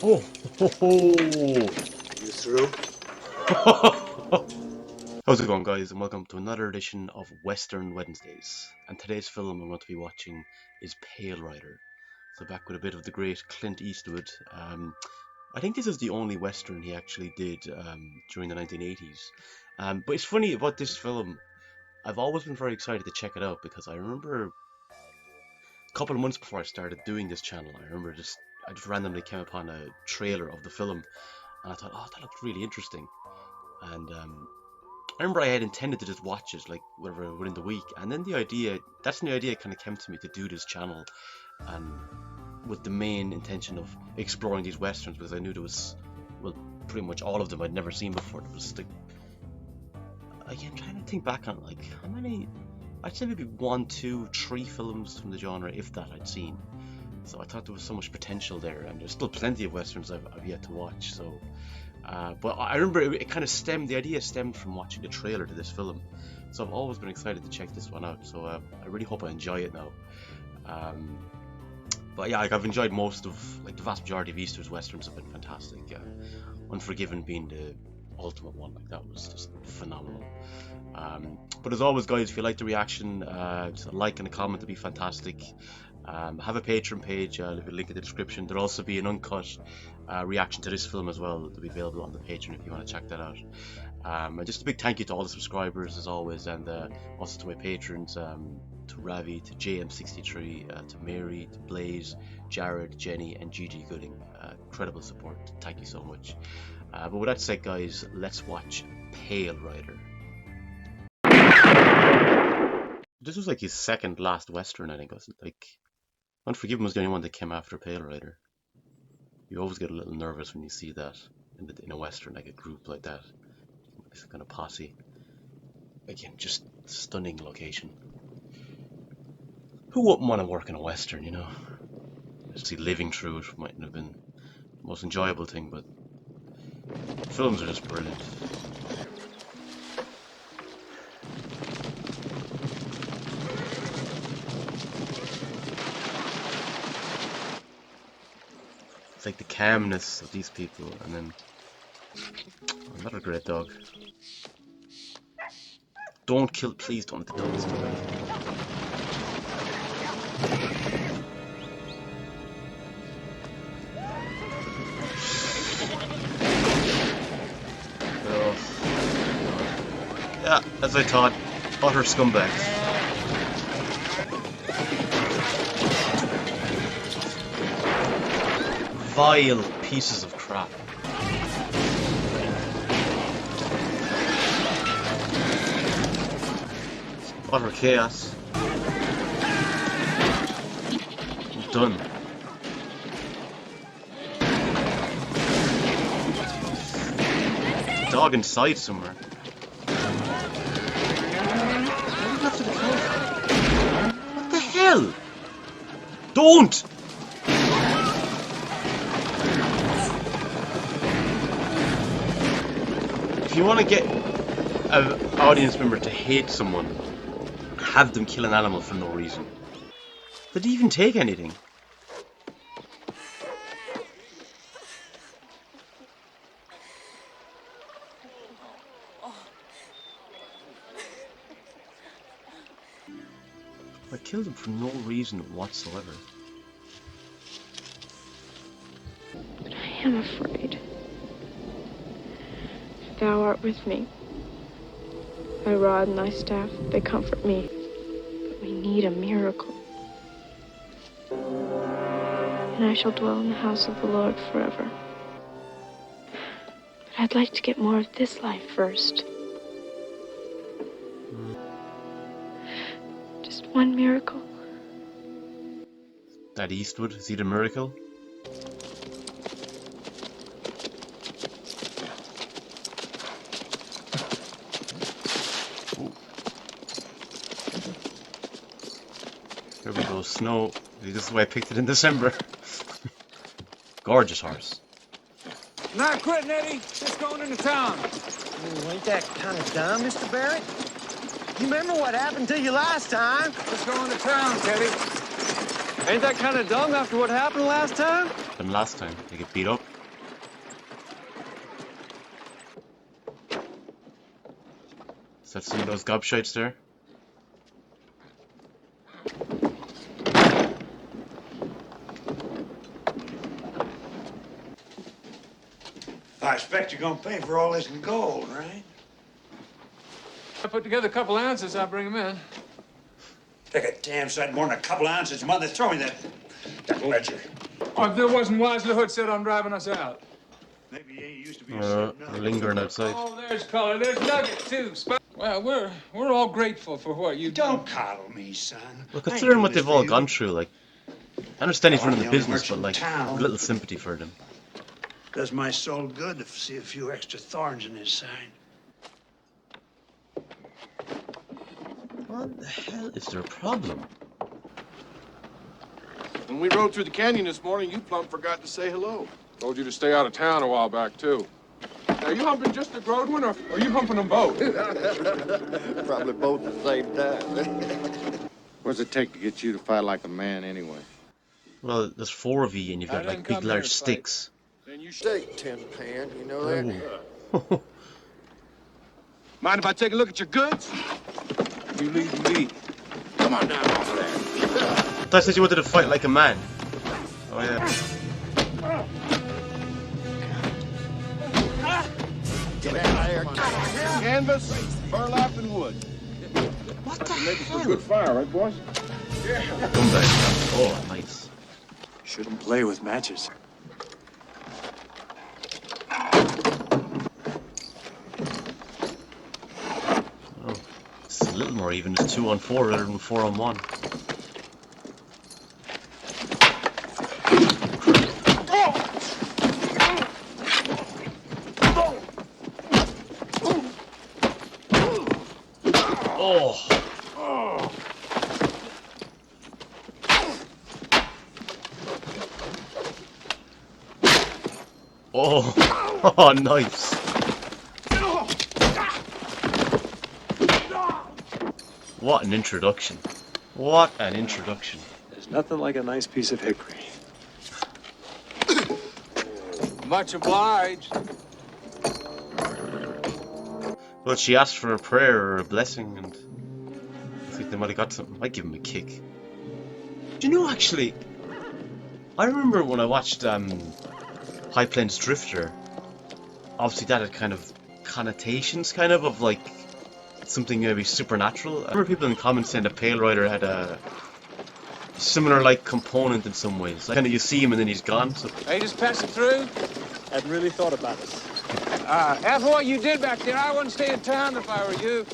Oh, ho, ho. You through? How's it going, guys? And welcome to another edition of Western Wednesdays. And today's film I'm going to be watching is Pale Rider. So back with a bit of the great Clint Eastwood. I think this is the only Western he actually did during the 1980s. But it's funny about this film. I've always been very excited to check it out because I remember a couple of months before I started doing this channel, I just randomly came upon a trailer of the film, and I thought, oh, that looked really interesting. And I remember I had intended to just watch it like whatever within the week, and then that's when the idea kind of came to me to do this channel, and with the main intention of exploring these westerns because I knew there was, well, pretty much all of them I'd never seen before. There was like, again, trying to think back on like how many, I'd say maybe one, two, three films from the genre, if that, I'd seen. So I thought there was so much potential there, and there's still plenty of westerns I've yet to watch. So. But I remember it kind of the idea stemmed from watching the trailer to this film. So I've always been excited to check this one out. So I really hope I enjoy it now. Um, but yeah, like I've enjoyed most of, like the vast majority of Easter's westerns have been fantastic. Unforgiven being the ultimate one, like that was just phenomenal. But as always, guys, if you like the reaction, just a like and a comment would be fantastic. Have a Patreon page, leave a link in the description. There'll also be an uncut reaction to this film as well. It'll be available on the Patreon if you want to check that out. And just a big thank you to all the subscribers as always, and also to my patrons, to Ravi, to JM63, to Mary, to Blaze, Jared, Jenny, and Gigi Gooding. Incredible support. Thank you so much. But with that said, guys, let's watch Pale Rider. This was like his second last Western, I think, wasn't it? Like, Unforgiven was the only one that came after Pale Rider. You always get a little nervous when you see that in a Western, like a group like that. It's kind of posse. Again, just stunning location. Who wouldn't want to work in a Western, you know? Especially living through it mightn't have been the most enjoyable thing, but films are just brilliant. It's like the calmness of these people, and then another great dog. Don't kill, please don't let the dogs kill me. Oh. Yeah, as I thought, utter scumbags. Vile pieces of crap. Utter chaos. I'm done. There's a dog inside somewhere. What the hell? Don't! If you want to get an audience member to hate someone, have them kill an animal for no reason. Did he even take anything? I killed him for no reason whatsoever. But I am afraid. Thou art with me. Thy rod and thy staff, they comfort me. But we need a miracle. And I shall dwell in the house of the Lord forever. But I'd like to get more of this life first. Just one miracle. That Eastwood, is he the miracle? Ooh. Here we go, snow. This is why I picked it in December. Gorgeous horse. Not quitting, Eddie. Just going into town. Ooh, ain't that kind of dumb, Mr. Barrett? You remember what happened to you last time? Just going to town, Teddy. Ain't that kind of dumb after what happened last time? happened last time. They get beat up. Is that some of those gobshites there? I expect you're gonna pay for all this in gold, right? I put together a couple ounces, I'll bring them in. Take a damn sight more than a couple ounces, mother. Throw me that ledger. Oh, if there wasn't Wise the Hood set on driving us out. Maybe you ain't used to being certain of. Lingering outside. Oh, there's color. There's Nugget, too. Well, we're all grateful for what you Don't coddle me, son. Well, I ain't considering doing what this they've for all you. gone through, like, I understand he's Well, running I'm the the only business, but merchant like, in town. a little sympathy for them. Does my soul good to see a few extra thorns in his side. What the hell is their problem? When we rode through the canyon this morning, you plumb forgot to say hello. Told you to stay out of town a while back, too. Are you humping just the Grodwin, or are you humping them both? Probably both at the same time. What does it take to get you to fight like a man, anyway? Well, there's 4 of you, and you've I got didn't like big, come here large to fight. sticks. Then you should. Steak tin pan, you know that? Oh. Mind if I take a look at your goods? You lead the lead. Come on down off of there. I said you wanted to fight like a man. Oh yeah. Get out of there. Canvas, burlap, and wood. What the Make for a hell? good fire, right, boys? Come back. Oh, nice. Shouldn't play with matches. Oh, it's a little more even. It's 2 on 4 rather than 4 on 1. Oh. Oh. Oh, nice. What an introduction. What an introduction. There's nothing like a nice piece of hickory. Much obliged. Well, she asked for a prayer or a blessing, and I think they might have got something. I'd give him a kick. Do you know, actually, I remember when I watched High Plains Drifter, obviously that had kind of connotations, kind of like something maybe supernatural. I remember people in the comments saying that Pale Rider had a similar like component in some ways. Like, kind of you see him and then he's gone. So Hey, just passing through. Hadn't really thought about it. After what you did back there, I wouldn't stay in town if I were you.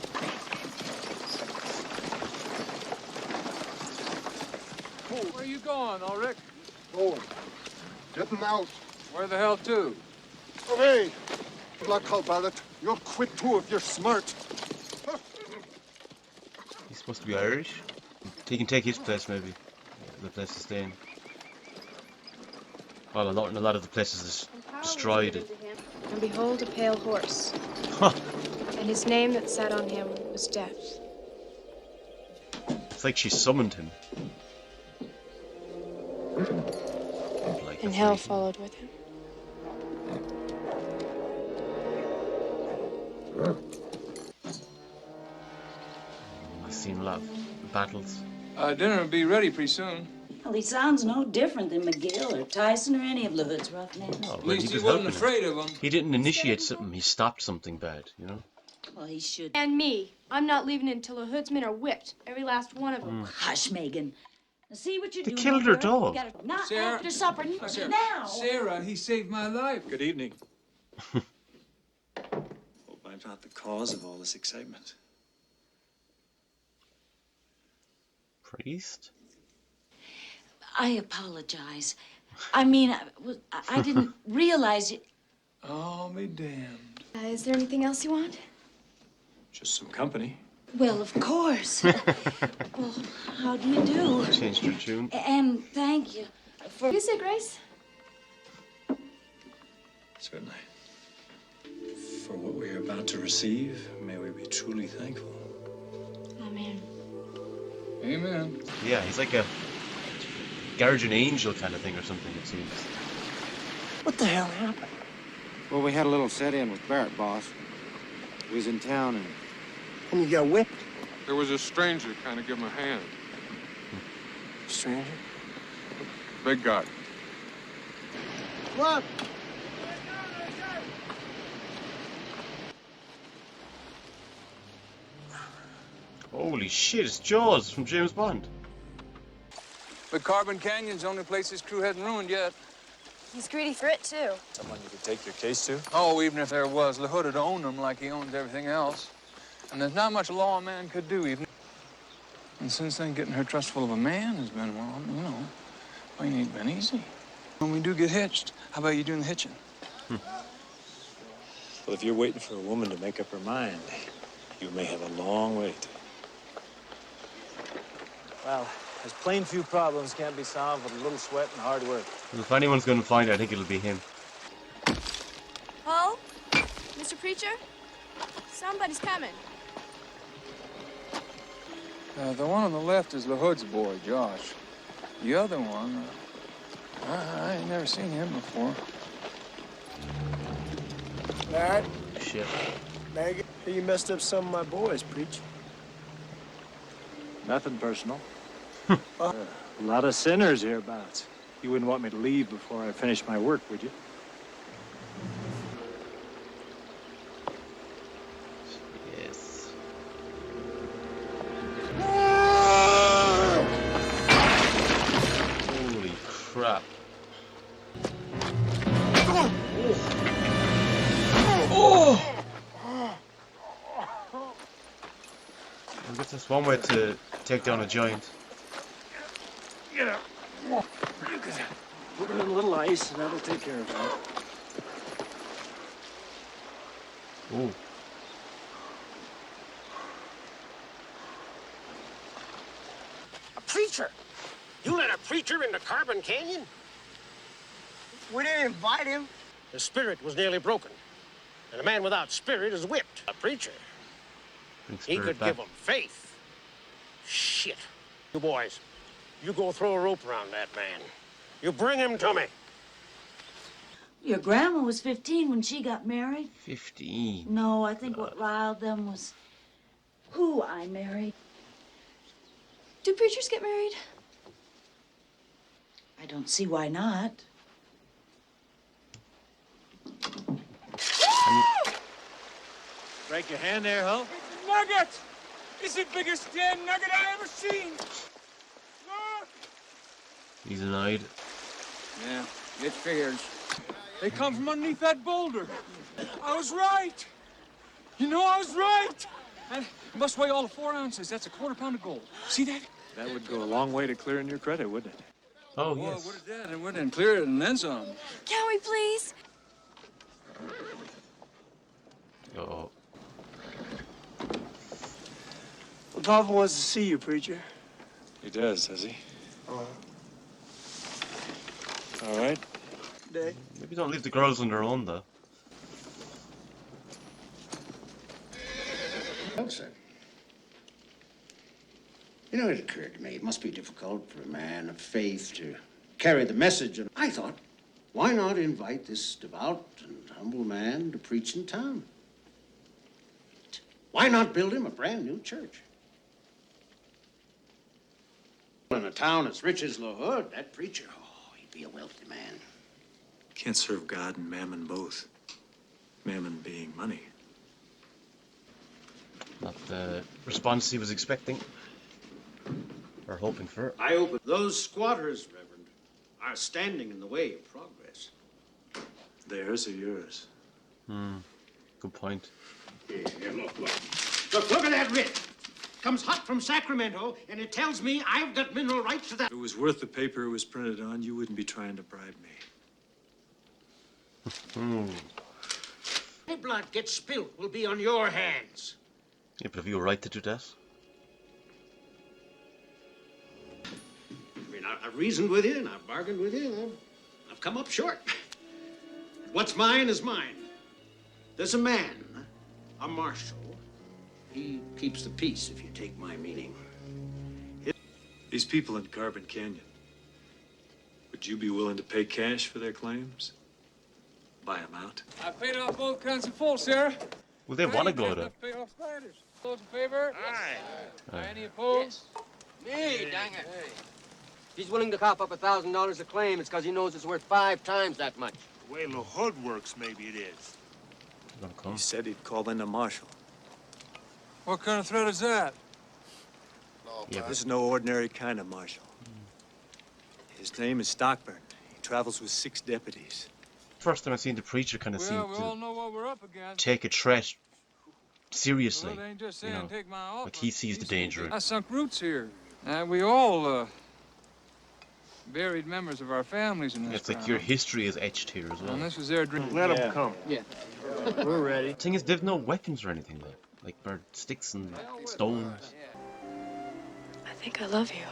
Where are you going, Ulrich? Going. Getting out. Where the hell to? Okay. Black Hole Ballot, you'll quit too if you're smart. he's supposed to be Irish. He can take his place maybe. The place to stay in. Well, a lot of the places is destroyed. And behold, a pale horse. Huh. And his name that sat on him was Death. It's like she summoned him. Like, And that's hell really- followed with him. I've seen a lot of battles. Dinner will be ready pretty soon. Well, he sounds no different than McGill or Tyson or any of LaHood's roughnecks. Oh, At but least he he was wasn't helping him. afraid of them. He didn't initiate something, he stopped something bad, you know? Well, he should. And me. I'm not leaving until the hoodsmen are whipped. Every last one of them. Hush, Megan. Now, see what you're They doing. killed her over there? dog. You gotta, not Sarah. after supper. Sarah. Now. Sarah, he saved my life. Good evening. Hope I'm not the cause of all this excitement. Priest? I apologize. I mean, I didn't realize it. Oh, me damned. Is there anything else you want? Just some company. Well, of course. Well, how do you do? Changed her tune. And thank you for. You say grace? Certainly. For what we are about to receive, may we be truly thankful. Amen. Amen. Yeah, he's like a guardian angel kind of thing or something, it seems. What the hell happened? Well, we had a little set-in with Barrett, boss. We was in town and... And you got whipped? There was a stranger kind of give him a hand. Stranger? Big guy. What? Holy shit, it's Jaws from James Bond. But Carbon Canyon's the only place his crew hadn't ruined yet. He's greedy for it, too. Someone you could take your case to? Oh, even if there was, LaHood would own him like he owns everything else. And there's not much law a man could do, even. And since then, getting her trustful of a man has been, well, you know, it ain't been easy. When we do get hitched, how about you doing the hitching? Well, if you're waiting for a woman to make up her mind, you may have a long wait. Well, there's plain few problems can't be solved with a little sweat and hard work. If anyone's going to find it, I think it'll be him. Paul? Mr. Preacher? Somebody's coming. The one on the left is LaHood's boy, Josh. The other one, I ain't never seen him before. Barrett, Shit. Maggie, you messed up some of my boys, Preach. Nothing personal. A lot of sinners hereabouts. You wouldn't want me to leave before I finish my work, would you? Yes. Holy crap. Oh! I guess that's one way to take down a giant. Yeah. You could put it in a little ice, and that'll take care of it. Oh. A preacher? You let a preacher into Carbon Canyon? We didn't invite him. The spirit was nearly broken. And a man without spirit is whipped. A preacher. He could give them faith. Shit. You boys, you go throw a rope around that man. You bring him to me. Your grandma was 15 when she got married. 15. No, I think what riled them was who I married. Do preachers get married? I don't see why not. Break your hand there, Hull? Nugget! It's the biggest damn nugget I ever seen! Look! He's annoyed. Yeah, it figures. They come from underneath that boulder. I was right. You know I was right. And it must weigh all of 4 ounces. That's a quarter pound of gold. See that? That would go a long way to clearing your credit, wouldn't it? Oh, Well, yes. what is that? And wouldn't clear it and then some. Can we please? Uh-oh. Well, Papa wants to see you, Preacher. He does he? All right. Day. Maybe don't leave the girls on their own, though. Well, sir. You know, it occurred to me it must be difficult for a man of faith to carry the message. And I thought, why not invite this devout and humble man to preach in town? Why not build him a brand new church? In a town as rich as LaHood, that preacher, oh, he'd be a wealthy man. Can't serve God and mammon both. Mammon being money. Not the response he was expecting. Or hoping for. I hope those squatters, Reverend, are standing in the way of progress. Theirs or yours? Good point. Here, look. Look at that writ. Comes hot from Sacramento, and it tells me I've got mineral rights to that. If it was worth the paper it was printed on, you wouldn't be trying to bribe me. Any blood gets spilled will be on your hands. Yeah, but have you a right to do that? I mean, I've reasoned with you, and I've bargained with you. I've come up short. What's mine is mine. There's a man, a marshal. He keeps the peace, if you take my meaning. These people in Carbon Canyon, would you be willing to pay cash for their claims? buy him out. I paid off both kinds of full, Sarah. Well, they want to go to. Pay off spiders. Those in favor? Aye. Any opposed? Me, dang it. He's willing to cop up $1,000 a claim. It's because he knows it's worth 5 times that much. The way LaHood works, maybe it is. Gonna come. He said he'd call in the marshal. What kind of threat is that? Yeah, This is no ordinary kind of marshal. His name is Stockburn. He travels with 6 deputies. first time I've seen the preacher kind of seem Well, we all to know what we're up against. take a threat seriously. Well, it ain't just You saying know, take my offer. like he sees the danger. I sunk roots here. And we all buried members of our families in this It's like ground. your history is etched here as well. And this was their dream. Let him come. Yeah. We're ready. The thing is, they've no weapons or anything like bird sticks and stones. I think I love you.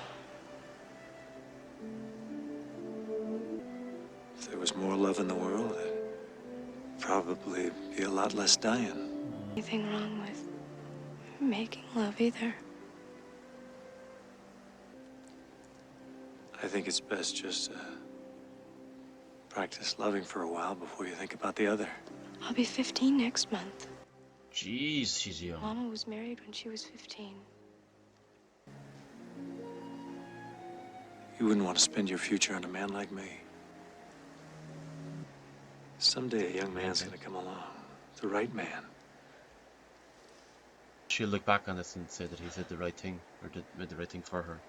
If there was more love in the world, there'd probably be a lot less dying. Anything wrong with making love either? I think it's best just practice loving for a while before you think about the other. I'll be 15 next month. Jeez, she's young. Mama was married when she was 15. You wouldn't want to spend your future on a man like me. Someday a young man's gonna come along. The right man. She'll look back on this and say that he said the right thing, or made the right thing for her,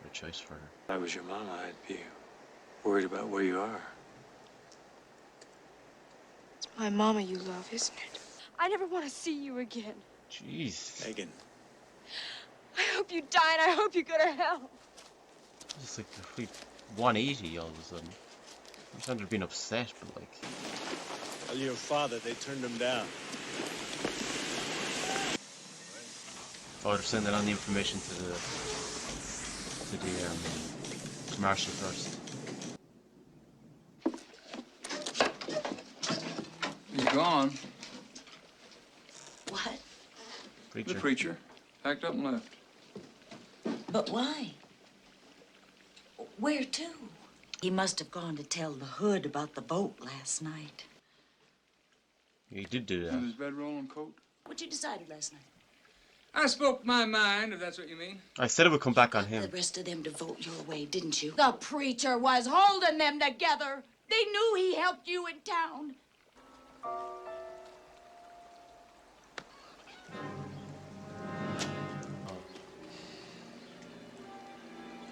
right choice for her. If I was your mama, I'd be worried about where you are. It's my mama you love, isn't it? I never want to see you again. Jeez. Megan. I hope you die and I hope you go to hell. It's like a complete 180 all of a sudden. I'm trying to been upset, but like. Tell your father they turned him down. Oh, they're sending on the information to the marshal first. He's gone. What? Preacher. The preacher. Packed up and left. But why? Where to? He must have gone to tell the hood about the vote last night. He did do In that. his bedroll and coat. What you decided last night? I spoke my mind, if that's what you mean. I said it would come back on The him. rest of them to vote your way, didn't you? The preacher was holding them together. They knew he helped you in town.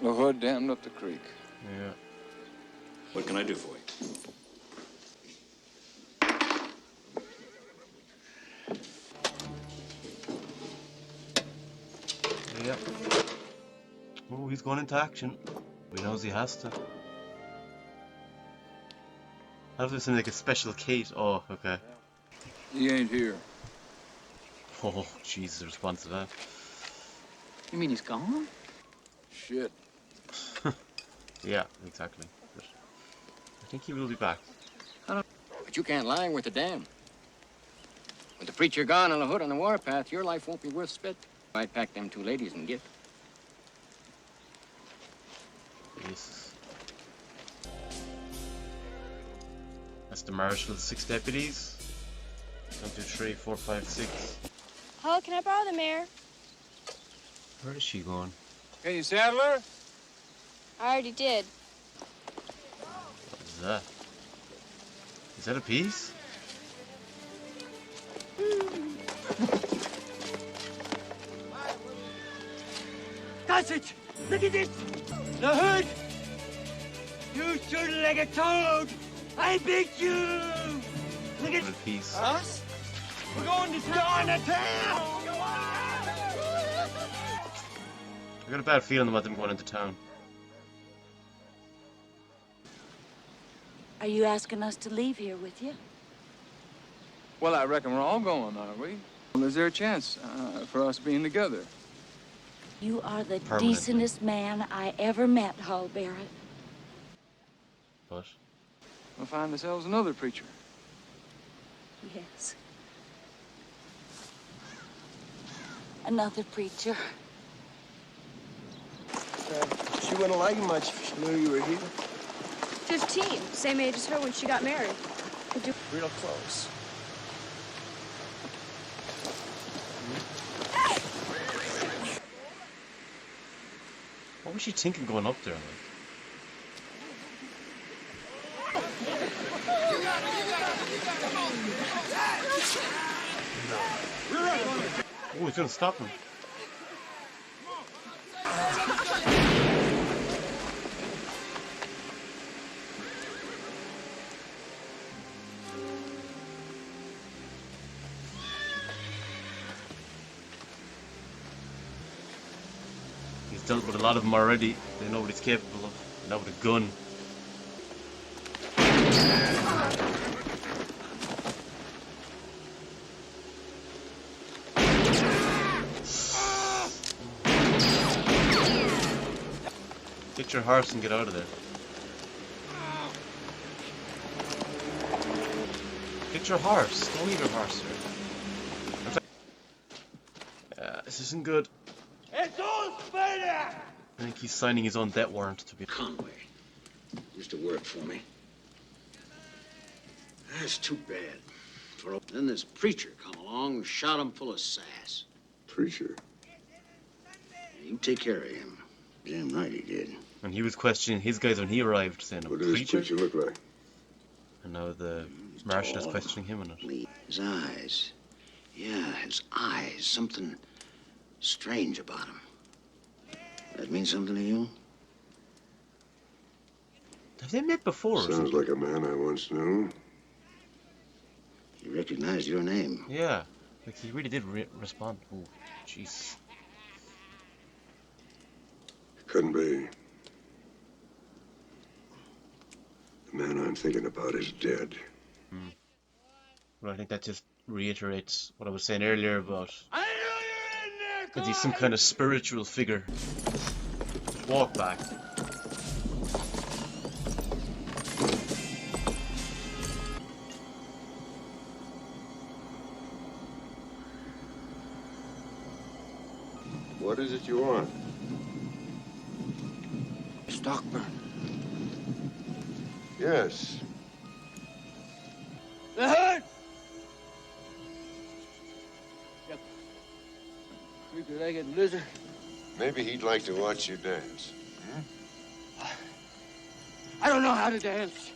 The hood dammed up the creek. Yeah. What can I do for you? Yep. Oh, he's going into action. He knows he has to. I have to send like a special Kate. Oh, okay. He ain't here. Oh, Jesus, the response to that. You mean he's gone? Shit. Yeah, exactly. But I think he will be back. But you can't lie with the dam. With the preacher gone and the hood on the warpath, your life won't be worth spit. I'd pack them 2 ladies and get. Jesus. That's the marshal, 6 deputies. 1, 2, 3, 4, 5, 6. Oh, can I borrow the mare? Where is she going? Can you saddle her? I already did. What is that? Is that a piece? That's it! Look at this! The hood! You stood like a toad! I beat you! Look at What a piece. us! We're going to town! I got a bad feeling about them going into town. Are you asking us to leave here with you? Well, I reckon we're all going, aren't we? Well, is there a chance for us being together? You are the Permanently. decentest man I ever met, Hull Barrett. But We'll find ourselves another preacher. Yes. Another preacher. She wouldn't like you much if she knew you were here. 15, same age as her when she got married. Real close. What was she thinking going up there? Like? Oh, he's gonna stop him. He's dealt with a lot of them already. They know what he's capable of. Now with a gun. Get your horse and get out of there. Get your horse. Don't leave your horse here. This isn't good. I think he's signing his own death warrant to be. Conway used to work for me. That's too bad. Then this preacher come along and shot him full of sass. Preacher? You take care of him. Damn right he did. And he was questioning his guys when he arrived, saying, "A What does this preacher?" preacher look like? And now the marshal is questioning him on it. His eyes. Yeah, his eyes. Something strange about him. That mean something to you? Have they met before? Sounds like a man I once knew. He recognized your name. Yeah, like he really did respond. Oh, jeez. Couldn't be. The man I'm thinking about is dead. Well, I think that just reiterates what I was saying earlier about that he's some kind of spiritual figure. Walk back. What is it you want? Stockburn. Yes. The hood! Yep. Three-legged lizard. Maybe he'd like to watch you dance. I don't know how to dance.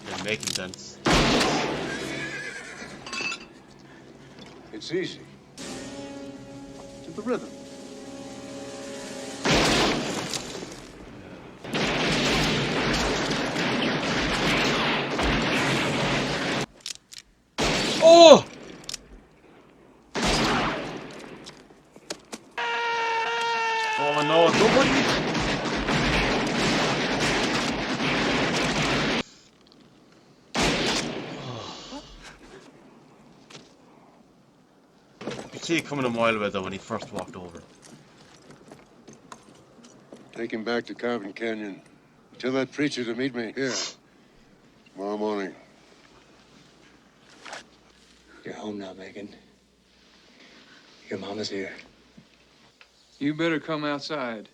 Yeah, make him dance. It's easy. To the rhythm. Oh! Oh no, nobody! You could see it coming a mile away though when he first walked over. Take him back to Carbon Canyon. Tell that preacher to meet me here. Tomorrow morning. You're home now, Megan. Your mama's here. You better come outside.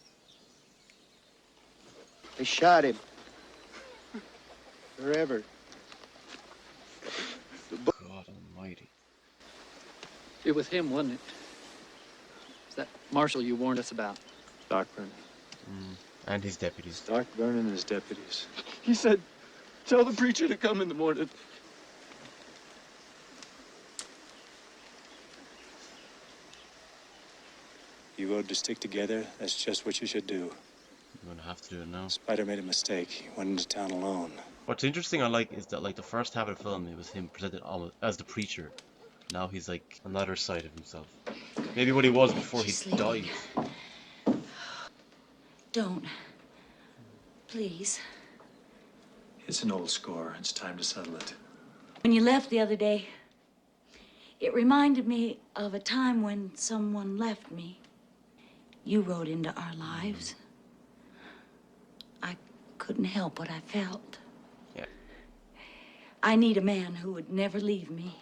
They shot him. Forever. God almighty. It was him, wasn't it? It's that marshal you warned us about. Stockburn. And his deputies. Stockburn and his deputies. He said, tell the preacher to come in the morning. You voted to stick together. That's just what you should do. You're gonna have to do it now. Spider made a mistake. He went into town alone. What's interesting I like is that like the first half of the film it was him presented almost as the preacher. Now he's like another side of himself. Maybe what he was before he died. Don't. Please. It's an old score. It's time to settle it. When you left the other day, it reminded me of a time when someone left me. You rode into our lives. I couldn't help what I felt. Yeah. I need a man who would never leave me.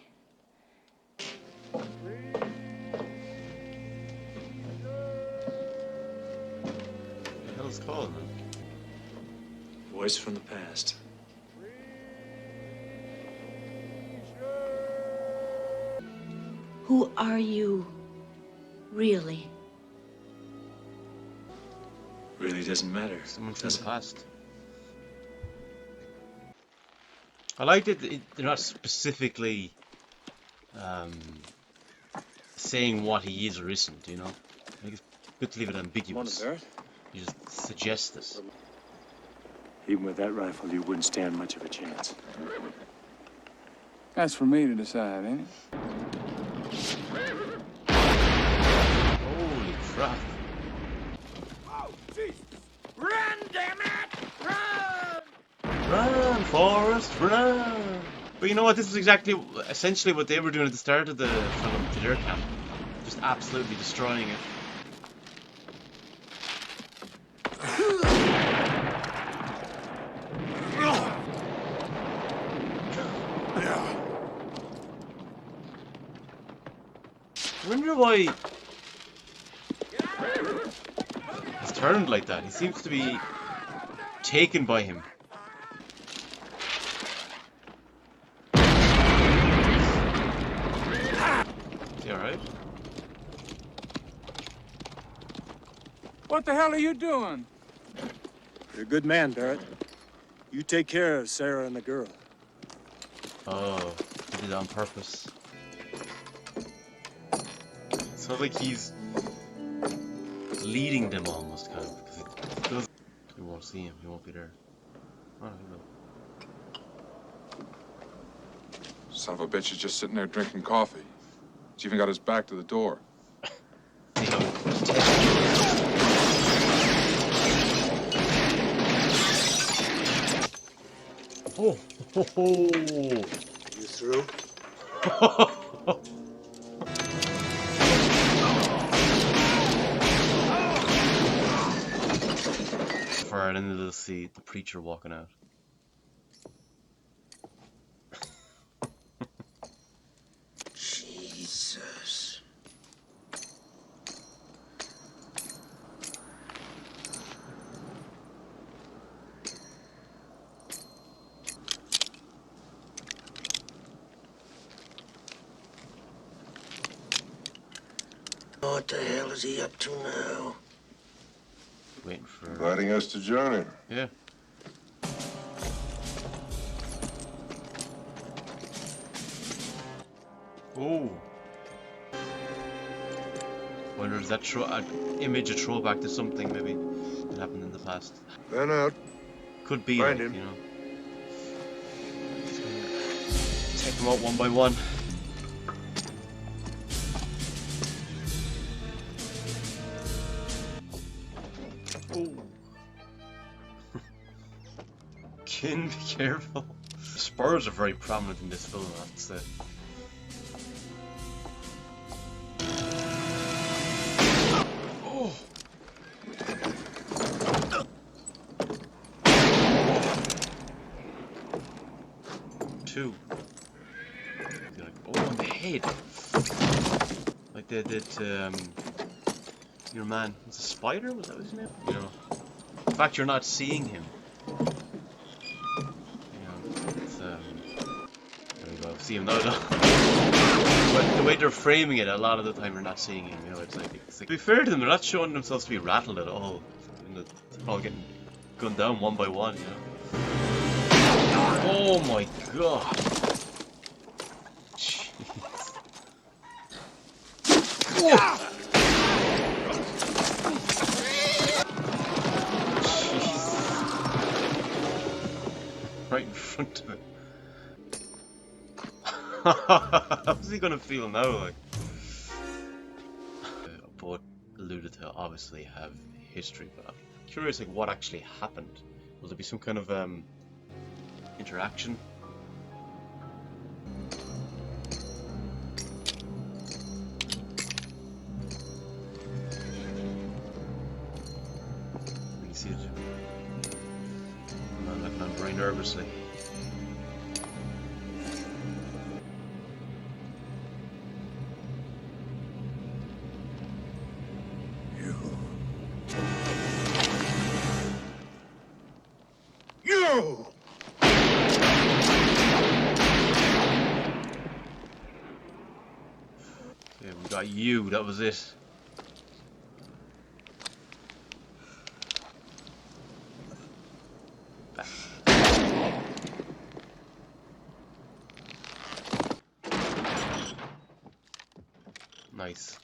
What the hell's called, man? Voice from the past. Who are you, really? Really doesn't matter. Someone from the past. I like that they're not specifically saying what he is or isn't, you know? I think it's good to leave it ambiguous. Morning, You just suggest it. Even with that rifle, you wouldn't stand much of a chance. That's for me to decide, ain't it? Holy crap. Oh, Jesus! Run, damn it! Run! Run, Forrest, run! But you know what? This was essentially what they were doing at the start of the film, the Deer Camp. Just absolutely destroying it. I wonder why he's turned like that. He seems to be taken by him. Is he alright? What the hell are you doing? You're a good man, Barrett. You take care of Sarah and the girl. Oh, he did it on purpose. Sounds like he's leading them almost, kind of. Because it does. You won't see him. He won't be there. Oh, he will. Son of a bitch is just sitting there drinking coffee. He's even got his back to the door. Oh, ho, ho. You through? Far into the sea, the preacher walking out. Jesus. What the hell is he up to now? Waiting for... Inviting us to join him. Yeah. Oh. Wonder is that an image a throwback to something maybe that happened in the past. Man out. Could be, Find like, him. you know. Take them out one by one. Oh. Kin, be careful. Spurs are very prominent in this film, I have to say. Oh. Two. Like, oh, on the head. Like they did your man. Was a spider? Was that his name? You know. The fact you're not seeing him. You know, it's there we go. See him now though. But the way they're framing it, a lot of the time you're not seeing him. You know, it's like to be fair to them, they're not showing themselves to be rattled at all. They're all getting gunned down one by one. You know. Oh my god. Jeez. Oh. Right in front of it. How's he gonna feel now, like? Both alluded to obviously have history, but I'm curious, like, what actually happened. Will there be some kind of interaction? You see it. Man looking on very nervously. You! Got you, that was it. Nice.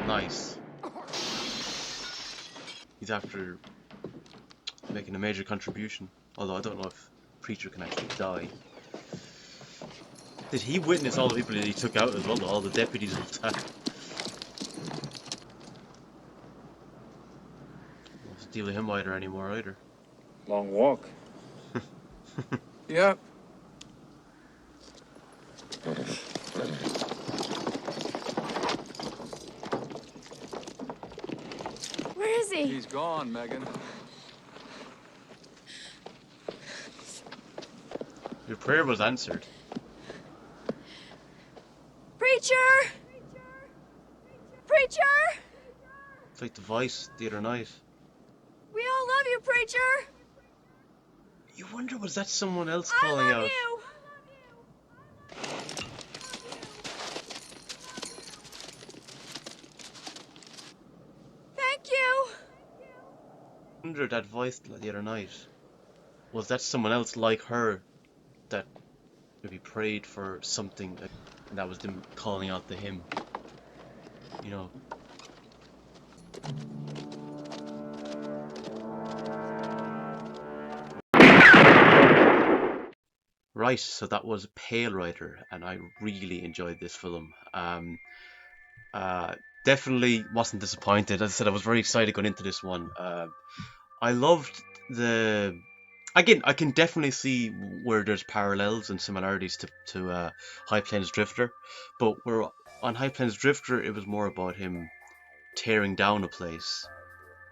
Nice. He's after making a major contribution. Although I don't know if Preacher can actually die. Did he witness all the people that he took out as well, though? All the deputies and all that? Don't have to deal with him anymore either. Long walk. Yep. Where is he? He's gone, Megan. Your prayer was answered. Preacher! Preacher! It's like the voice the other night. We all love you, Preacher! You wonder, was that someone else I calling love out? you! Thank you! I wonder that voice the other night. Was that someone else like her that maybe prayed for something and that was them calling out to him? You know. Right, so that was Pale Rider, and I really enjoyed this film. Definitely wasn't disappointed. As I said, I was very excited going into this one. I loved the. Again, I can definitely see where there's parallels and similarities to High Plains Drifter, but where on High Plains Drifter it was more about him tearing down a place,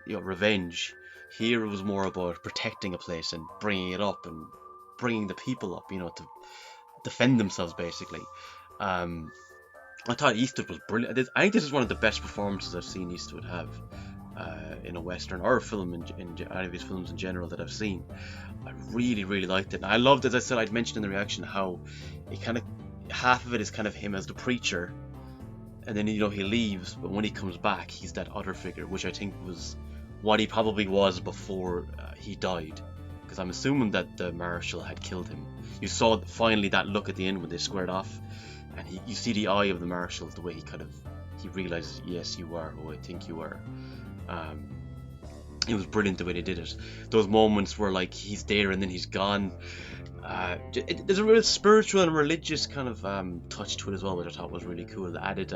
you know, revenge. Here it was more about protecting a place and bringing it up and bringing the people up, you know, to defend themselves basically. Um, I thought Eastwood was brilliant. I think this is one of the best performances I've seen Eastwood have in a western or a film in any of his films in general that I've seen. I really, really liked it. And I loved, as I said, I'd mentioned in the reaction, how it kind of half of it is kind of him as the preacher, and then you know he leaves, but when he comes back, he's that other figure, which I think was what he probably was before he died. Because I'm assuming that the marshal had killed him. You saw finally that look at the end when they squared off, and you see the eye of the marshal, the way he realizes, yes, you are who I think you are. It was brilliant the way they did it. Those moments where like he's there and then he's gone. There's a real spiritual and religious kind of touch to it as well, which I thought was really cool. It added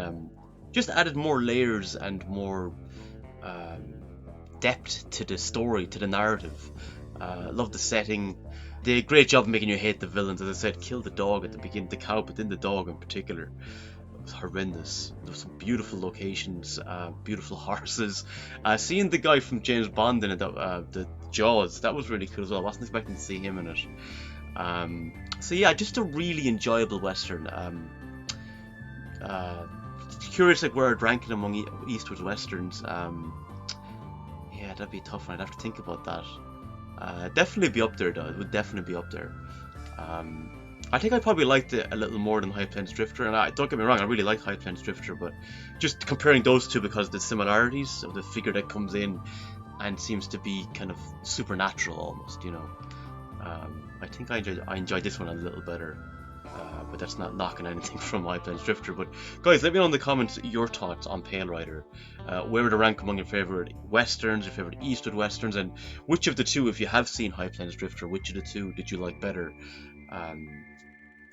just added more layers and more depth to the story, to the narrative. Love the setting. They did a great job of making you hate the villains. As I said, kill the dog at the beginning, the cow, but then the dog in particular. It was horrendous. There were some beautiful locations, beautiful horses. Seeing the guy from James Bond in it, the Jaws, that was really cool as well. I wasn't expecting to see him in it. So yeah, just a really enjoyable western. Curious like where I'd rank it among Eastwood's westerns. Yeah, that'd be a tough one. I'd have to think about that. Definitely be up there though. It would definitely be up there. I think I probably liked it a little more than High Plains Drifter, and don't get me wrong, I really like High Plains Drifter, but just comparing those two because of the similarities of the figure that comes in and seems to be kind of supernatural almost, you know. I think I enjoyed this one a little better, but that's not knocking anything from High Plains Drifter. But guys, let me know in the comments your thoughts on Pale Rider. Where would it rank among your favourite westerns, your favourite Eastwood westerns, and which of the two, if you have seen High Plains Drifter, which of the two did you like better?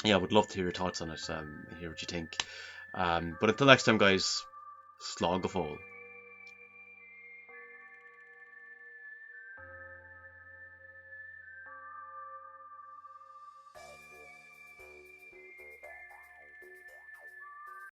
Yeah, I would love to hear your thoughts on it and hear what you think. But until next time, guys, slán go fóill.